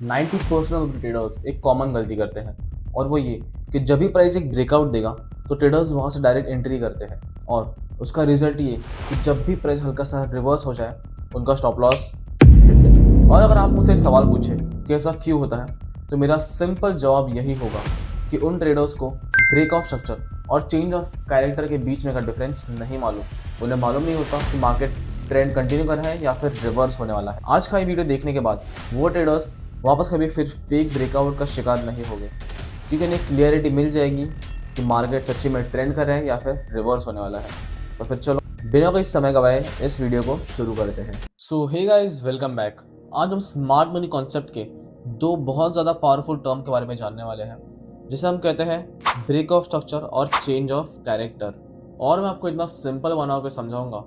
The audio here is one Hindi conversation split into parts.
90% ऑफ ट्रेडर्स एक कॉमन गलती करते हैं और वो ये कि जब भी प्राइस एक ब्रेकआउट देगा तो ट्रेडर्स वहाँ से डायरेक्ट एंट्री करते हैं और उसका रिजल्ट ये कि जब भी प्राइस हल्का सा रिवर्स हो जाए उनका स्टॉप लॉस हिट। और अगर आप मुझसे सवाल पूछे कि ऐसा क्यों होता है तो मेरा सिंपल जवाब यही होगा कि उन ट्रेडर्स को ब्रेक ऑफ स्ट्रक्चर और चेंज ऑफ कैरेक्टर के बीच में का डिफरेंस नहीं मालूम। उन्हें मालूम नहीं होता कि मार्केट ट्रेंड कंटिन्यू कर रहा है या फिर रिवर्स होने वाला है। आज का ये वीडियो देखने के बाद वो ट्रेडर्स वापस कभी फिर फेक ब्रेकआउट का शिकार नहीं होंगे क्योंकि उन्हें क्लियरिटी मिल जाएगी कि मार्केट सच्ची में ट्रेंड कर रहा है या फिर रिवर्स होने वाला है। तो फिर चलो बिना कोई समय गवाए इस वीडियो को शुरू करते हैं। सो हे गाइस, वेलकम बैक। आज हम स्मार्ट मनी कॉन्सेप्ट के दो बहुत ज़्यादा पावरफुल टर्म के बारे में जानने वाले हैं जिसे हम कहते हैं ब्रेक ऑफ स्ट्रक्चर और चेंज ऑफ कैरेक्टर। और मैं आपको इतना सिंपल बना के समझाऊंगा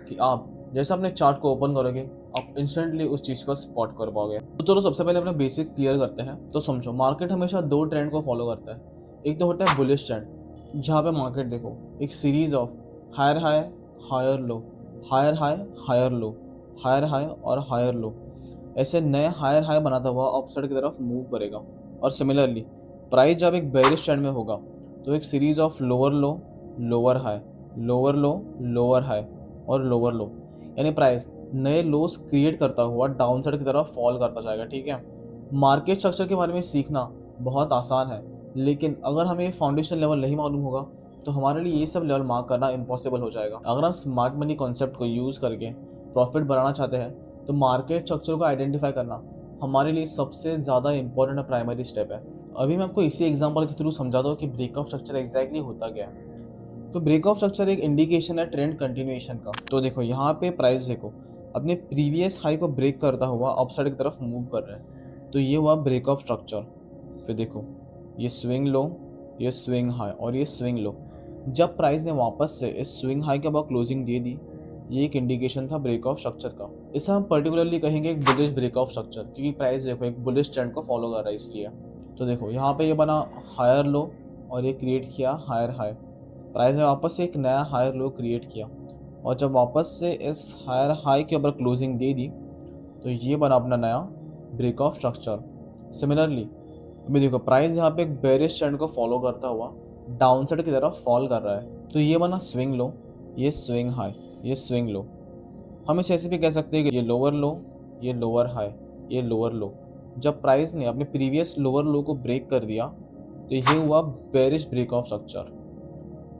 कि आप जैसे अपने चार्ट को ओपन करोगे आप इंस्टेंटली उस चीज़ को स्पॉट कर पाओगे। तो चलो सबसे पहले अपना बेसिक क्लियर करते हैं। तो समझो, मार्केट हमेशा दो ट्रेंड को फॉलो करता है। एक तो होता है बुलिश ट्रेंड, जहाँ पे मार्केट देखो एक series of higher high, higher low, higher high, higher low, higher high और हायर लो, ऐसे नए हायर हाई बनाता हुआ अपसाइड की तरफ मूव करेगा। और सिमिलरली प्राइस जब एक बेरिश ट्रेंड में होगा तो एक series of lower low, lower high, lower low, lower high और लोअर लो, यानी प्राइस नए लोस क्रिएट करता हुआ डाउनसाइड की तरफ फॉल करता जाएगा। ठीक है, मार्केट स्ट्रक्चर के बारे में सीखना बहुत आसान है, लेकिन अगर हमें फाउंडेशन लेवल नहीं मालूम होगा तो हमारे लिए ये सब लेवल मार्क करना इम्पॉसिबल हो जाएगा। अगर हम स्मार्ट मनी कॉन्सेप्ट को यूज़ करके प्रॉफिट बढ़ाना चाहते हैं तो मार्केट स्ट्रक्चर को आइडेंटिफाई करना हमारे लिए सबसे ज़्यादा इंपॉर्टेंट प्राइमरी स्टेप है। अभी मैं आपको इसी एग्जांपल के थ्रू समझाता हूँ कि ब्रेक ऑफ स्ट्रक्चर एग्जैक्टली होता क्या है। तो ब्रेक ऑफ स्ट्रक्चर एक इंडिकेशन है ट्रेंड कंटिन्यूएशन का। तो देखो यहाँ पे प्राइस देखो अपने प्रीवियस हाई को ब्रेक करता हुआ अपसाइड की तरफ मूव कर रहा है, तो ये हुआ ब्रेक ऑफ स्ट्रक्चर। फिर देखो ये स्विंग लो, ये स्विंग हाई और ये स्विंग लो। जब प्राइस ने वापस से इस स्विंग हाई के बाद क्लोजिंग दे दी, ये एक इंडिकेशन था ब्रेक ऑफ स्ट्रक्चर का। इसे हम पर्टिकुलरली कहेंगे एक बुलिश ब्रेक ऑफ स्ट्रक्चर, क्योंकि प्राइस देखो एक बुलिश ट्रेंड को फॉलो कर रहा है इसलिए। तो देखो यहाँ पे ये बना हायर लो और ये क्रिएट किया हायर हाई। प्राइस ने वापस से एक नया हायर लो क्रिएट किया और जब वापस से इस हायर हाई के ऊपर क्लोजिंग दे दी तो ये बना अपना नया ब्रेक ऑफ स्ट्रक्चर। सिमिलरली अभी देखो प्राइस यहाँ पे एक बेरिश ट्रेंड को फॉलो करता हुआ डाउनसाइड की तरफ फॉल कर रहा है, तो ये बना स्विंग लो, ये स्विंग हाई, ये स्विंग लो। हम इसे ऐसे भी कह सकते हैं कि ये लोअर लो, ये लोअर हाई, ये लोअर लो। जब प्राइस ने अपने प्रीवियस लोअर लो को ब्रेक कर दिया तो ये हुआ बेरिश ब्रेक ऑफ स्ट्रक्चर।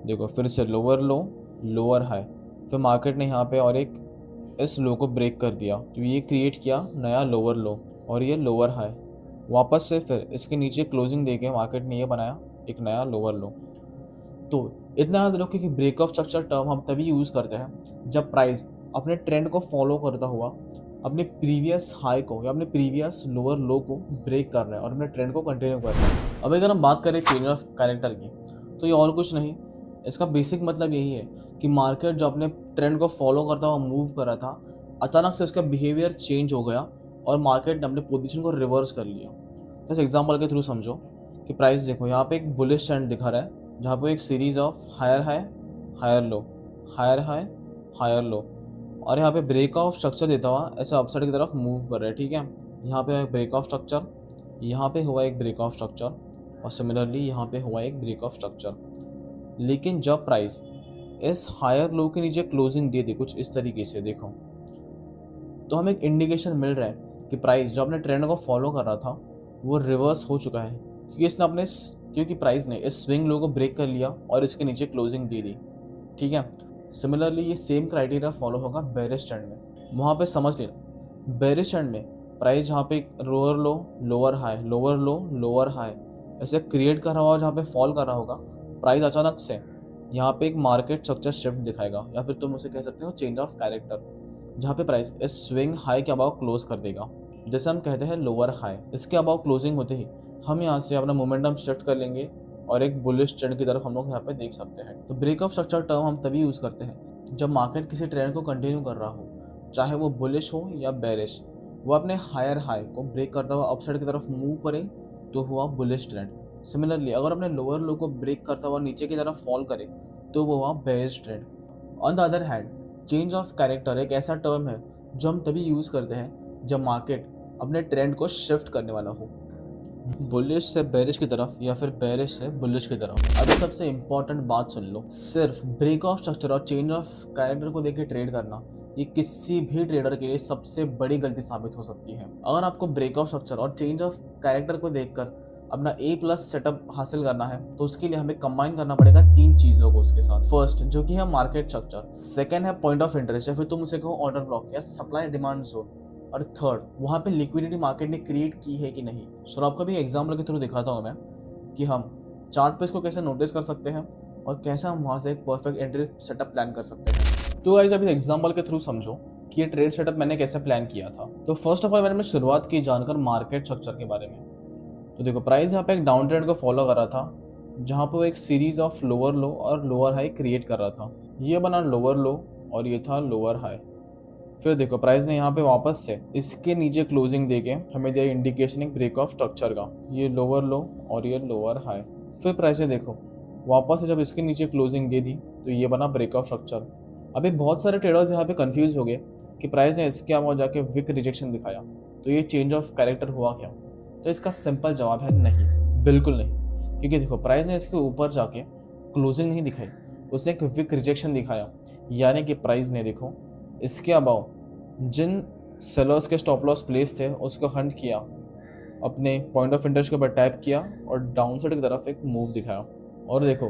देखो फिर से लोअर लो, लोअर हाई, फिर मार्केट ने यहाँ पे और एक इस लो को ब्रेक कर दिया तो ये क्रिएट किया नया लोअर लो और ये लोअर हाई। वापस से फिर इसके नीचे क्लोजिंग देके मार्केट ने ये बनाया एक नया लोअर लो। तो इतना याद रखो कि ब्रेक ऑफ स्ट्रक्चर टर्म हम तभी यूज़ करते हैं जब प्राइस अपने ट्रेंड को फॉलो करता हुआ अपने प्रीवियस हाई को या अपने प्रीवियस लोअर लो को ब्रेक कर रहा है और अपने ट्रेंड को कंटिन्यू कर रहा है। अब अगर हम बात करें चेंज ऑफ कैरेक्टर की, तो ये और कुछ नहीं, इसका बेसिक मतलब यही है कि मार्केट जो अपने ट्रेंड को फॉलो करता हुआ मूव कर रहा था, अचानक से उसका बिहेवियर चेंज हो गया और मार्केट ने अपने पोजीशन को रिवर्स कर लिया। तो इस एग्जांपल के थ्रू समझो कि प्राइस देखो यहाँ पे एक बुलिश ट्रेंड दिखा रहा है जहाँ पे एक series of higher high, higher low, higher high, higher low, और यहाँ पे ब्रेक ऑफ स्ट्रक्चर देता हुआ ऐसे अपसाइड की तरफ मूव कर रहा है। ठीक है, यहाँ पे एक ब्रेक ऑफ स्ट्रक्चर, यहाँ पे हुआ एक ब्रेक ऑफ स्ट्रक्चर और सिमिलरली यहाँ पे हुआ एक ब्रेक ऑफ स्ट्रक्चर। लेकिन जब प्राइस इस हायर लो के नीचे क्लोजिंग दे दे कुछ इस तरीके से देखो, तो हमें एक इंडिकेशन मिल रहा है कि प्राइस जो अपने ट्रेंड को फॉलो कर रहा था वो रिवर्स हो चुका है, क्योंकि प्राइस ने इस स्विंग लो को ब्रेक कर लिया और इसके नीचे क्लोजिंग दे दी। ठीक है, सिमिलरली ये सेम क्राइटेरिया फॉलो होगा बेरिश ट्रेंड में। वहाँ पे समझ लेना बेरिश ट्रेंड में प्राइस जहाँ पे लोअर लो, लोअर हाई, लोअर लो, लोअर हाई ऐसे क्रिएट कर रहा होगा, जहाँ पे फॉल कर रहा होगा, प्राइस अचानक से यहाँ पे एक मार्केट स्ट्रक्चर शिफ्ट दिखाएगा या फिर तुम उसे कह सकते हो चेंज ऑफ कैरेक्टर, जहाँ पे प्राइस इस स्विंग हाई के अबाव क्लोज कर देगा, जैसे हम कहते हैं लोअर हाई। इसके अबाव क्लोजिंग होते ही हम यहाँ से अपना मोमेंटम शिफ्ट कर लेंगे और एक बुलिश ट्रेंड की तरफ हम लोग यहाँ पे देख सकते हैं। तो ब्रेक ऑफ स्ट्रक्चर टर्म हम तभी यूज़ करते हैं जब मार्केट किसी ट्रेंड को कंटिन्यू कर रहा हो, चाहे वो बुलिश हो या बेरिश, वो अपने हायर हाई को ब्रेक करता हुआ अपसाइड की तरफ मूव करे तो हुआ बुलिश ट्रेंड। सिमिलरली अगर अपने लोअर लो को ब्रेक करता हुआ नीचे की तरफ फॉल करे तो वो हुआ bearish trend. On the other hand change of character एक ऐसा टर्म है जो हम तभी यूज़ करते हैं जब मार्केट अपने ट्रेंड को शिफ्ट करने वाला हो, बुलिश से बेरिश की तरफ या फिर बेरिश से बुलिश की तरफ। अभी सबसे इंपॉर्टेंट बात सुन लो, सिर्फ ब्रेक ऑफ स्ट्रक्चर और चेंज ऑफ कैरेक्टर को देख के ट्रेड करना ये किसी भी ट्रेडर के लिए सबसे बड़ी गलती साबित हो सकती है। अगर आपको ब्रेक ऑफ स्ट्रक्चर और चेंज ऑफ कैरेक्टर को देखकर अपना A+ सेटअप हासिल करना है तो उसके लिए हमें कंबाइन करना पड़ेगा 3 चीजों को उसके साथ। फर्स्ट जो कि है मार्केट स्ट्रक्चर, सेकंड है पॉइंट ऑफ इंटरेस्ट या फिर तुम उसे कहो ऑर्डर ब्लॉक या सप्लाई डिमांड जोन, और थर्ड वहाँ पे लिक्विडिटी मार्केट ने क्रिएट की है कि नहीं। सो आपको भी एग्जाम्पल के थ्रू दिखाता हूँ मैं कि हम चार्ट पे इसको कैसे नोटिस कर सकते हैं और कैसे हम वहाँ से एक परफेक्ट एंट्री सेटअप प्लान कर सकते हैं। तो गाइस अभी एग्जाम्पल के थ्रू समझो कि ये ट्रेड सेटअप मैंने कैसे प्लान किया था। तो फर्स्ट ऑफ ऑल मैंने शुरुआत की जानकर मार्केट स्ट्रक्चर के बारे में। तो देखो प्राइस यहाँ पे एक डाउन ट्रेंड को फॉलो कर रहा था जहाँ पे वो एक सीरीज ऑफ लोअर लो और लोअर हाई क्रिएट कर रहा था। ये बना लोअर लो और ये था लोअर हाई। फिर देखो प्राइस ने यहाँ पे वापस से इसके नीचे क्लोजिंग देके हमें दिया इंडिकेशन एक ब्रेक ऑफ स्ट्रक्चर का, ये लोअर लो और ये लोअर हाई। फिर प्राइस ने देखो वापस से जब इसके नीचे क्लोजिंग दे दी तो ये बना ब्रेक ऑफ स्ट्रक्चर। अभी बहुत सारे ट्रेडर्स यहाँ पे कंफ्यूज हो गए कि प्राइस ने इसके अलावा जाके विक रिजेक्शन दिखाया तो ये चेंज ऑफ कैरेक्टर हुआ क्या। तो इसका सिंपल जवाब है नहीं, बिल्कुल नहीं। क्योंकि देखो प्राइस ने इसके ऊपर जाके क्लोजिंग नहीं दिखाई, उसने एक विक रिजेक्शन दिखाया, यानी कि प्राइस ने देखो इसके अबाव जिन सेलर्स के स्टॉप लॉस प्लेस थे उसको हंट किया, अपने पॉइंट ऑफ इंटरेस्ट के ऊपर टैप किया और डाउन साइड की तरफ एक मूव दिखाया। और देखो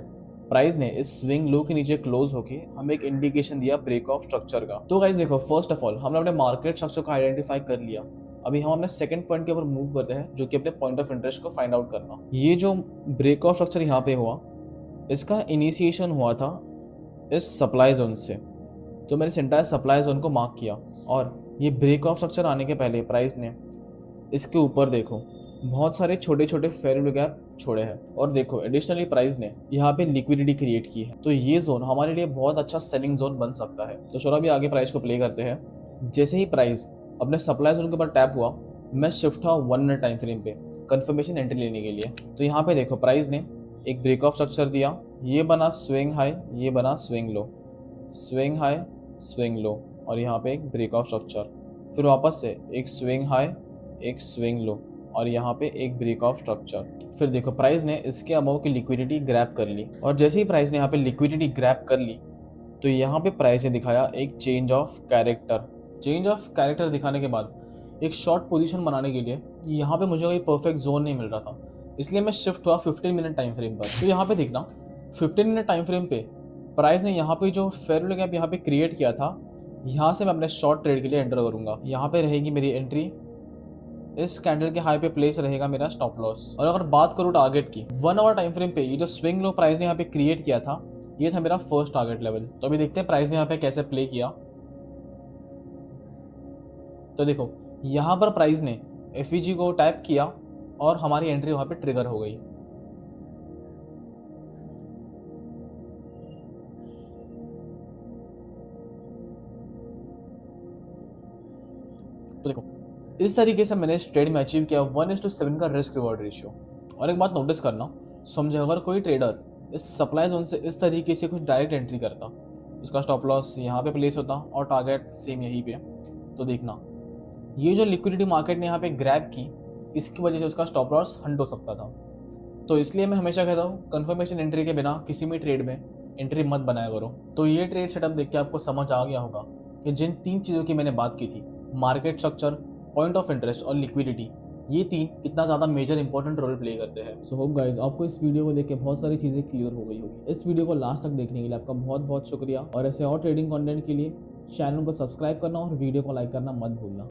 प्राइस ने इस स्विंग लो के नीचे क्लोज होके हमें एक इंडिकेशन दिया ब्रेक ऑफ स्ट्रक्चर का। तो गाइस देखो फर्स्ट ऑफ ऑल हमने अपने मार्केट स्ट्रक्चर को आइडेंटिफाई कर लिया। अभी हम अपने सेकंड पॉइंट के ऊपर मूव करते हैं जो कि अपने पॉइंट ऑफ इंटरेस्ट को फाइंड आउट करना। ये जो ब्रेक ऑफ स्ट्रक्चर यहाँ पे हुआ इसका इनिशिएशन हुआ था इस सप्लाई जोन से। तो मैंने इस एंटायर सप्लाई जोन को मार्क किया और ये ब्रेक ऑफ स्ट्रक्चर आने के पहले प्राइस ने इसके ऊपर देखो बहुत सारे छोटे छोटे फेयर वैल्यू गैप छोड़े हैं। और देखो एडिशनली प्राइस ने यहाँ पे लिक्विडिटी क्रिएट की है, तो ये जोन हमारे लिए बहुत अच्छा सेलिंग जोन बन सकता है। तो चलो अभी आगे प्राइस को प्ले करते हैं। जैसे ही प्राइस अपने सप्लाई जोन के ऊपर टैप हुआ मैं शिफ्ट हुआ 1 मिनट टाइम फ्रेम पे कंफर्मेशन एंट्री लेने के लिए। तो यहाँ पे देखो प्राइस ने एक ब्रेक ऑफ स्ट्रक्चर दिया, ये बना स्विंग हाई, ये बना swing low, swing high swing low और यहाँ पे एक ब्रेक ऑफ स्ट्रक्चर। फिर वापस से एक स्विंग हाई एक स्विंग लो और यहाँ पे एक ब्रेक ऑफ स्ट्रक्चर। फिर देखो प्राइस ने इसके अबाव की लिक्विडिटी ग्रैब कर ली और जैसे ही प्राइस ने यहाँ पे लिक्विडिटी ग्रैब कर ली तो यहाँ पे प्राइस ने दिखाया एक change of character. Change of character दिखाने के बाद एक शॉर्ट पोजीशन बनाने के लिए यहाँ पे मुझे कोई परफेक्ट जोन नहीं मिल रहा था, इसलिए मैं शिफ्ट हुआ 15 मिनट टाइम फ्रेम पर। तो यहाँ पे देखना 15 मिनट टाइम फ्रेम पे प्राइस ने यहाँ पे जो फेयर वैल्यू गैप यहाँ पे क्रिएट किया था, यहाँ से मैं अपने शॉर्ट ट्रेड के लिए एंटर करूंगा। यहाँ पे रहेगी मेरी एंट्री, इस कैंडल के हाई पे प्लेस रहेगा मेरा स्टॉप लॉस। और अगर बात करूँ टारगेट की 1 आवर टाइम फ्रेम पे ये जो स्विंग लो प्राइस ने यहाँ पे क्रिएट किया था ये था मेरा फर्स्ट टारगेट लेवल। तो अभी देखते हैं प्राइस ने यहाँ पे कैसे प्ले किया। तो देखो यहाँ पर प्राइस ने एफईजी को टैप किया और हमारी एंट्री वहाँ पे ट्रिगर हो गई। तो देखो इस तरीके से मैंने इस ट्रेड में अचीव किया 1:7 का रिस्क रिवॉर्ड रेशियो। और एक बात नोटिस करना, समझे अगर कोई ट्रेडर इस सप्लाई जोन से इस तरीके से कुछ डायरेक्ट एंट्री करता, उसका स्टॉप लॉस यहाँ पे प्लेस होता और टारगेट सेम यहीं पे, तो देखना ये जो लिक्विडिटी मार्केट ने यहाँ पे ग्रैब की इसकी वजह से उसका स्टॉप लॉस हंट हो सकता था। तो इसलिए मैं हमेशा कहता हूँ कंफर्मेशन एंट्री के बिना किसी भी ट्रेड में एंट्री मत बनाया करो। तो ये ट्रेड सेटअप देख के आपको समझ आ गया होगा कि जिन 3 चीज़ों की मैंने बात की थी, market structure, point of interest और लिक्विडिटी, ये 3 कितना ज़्यादा मेजर इंपॉर्टेंट रोल प्ले करते हैं। सो होप गाइस आपको इस वीडियो को देख के बहुत सारी चीज़ें क्लियर हो गई होगी। इस वीडियो को लास्ट तक देखने के लिए आपका बहुत बहुत शुक्रिया और ऐसे और ट्रेडिंग कंटेंट के लिए चैनल को सब्सक्राइब करना और वीडियो को लाइक करना मत भूलना।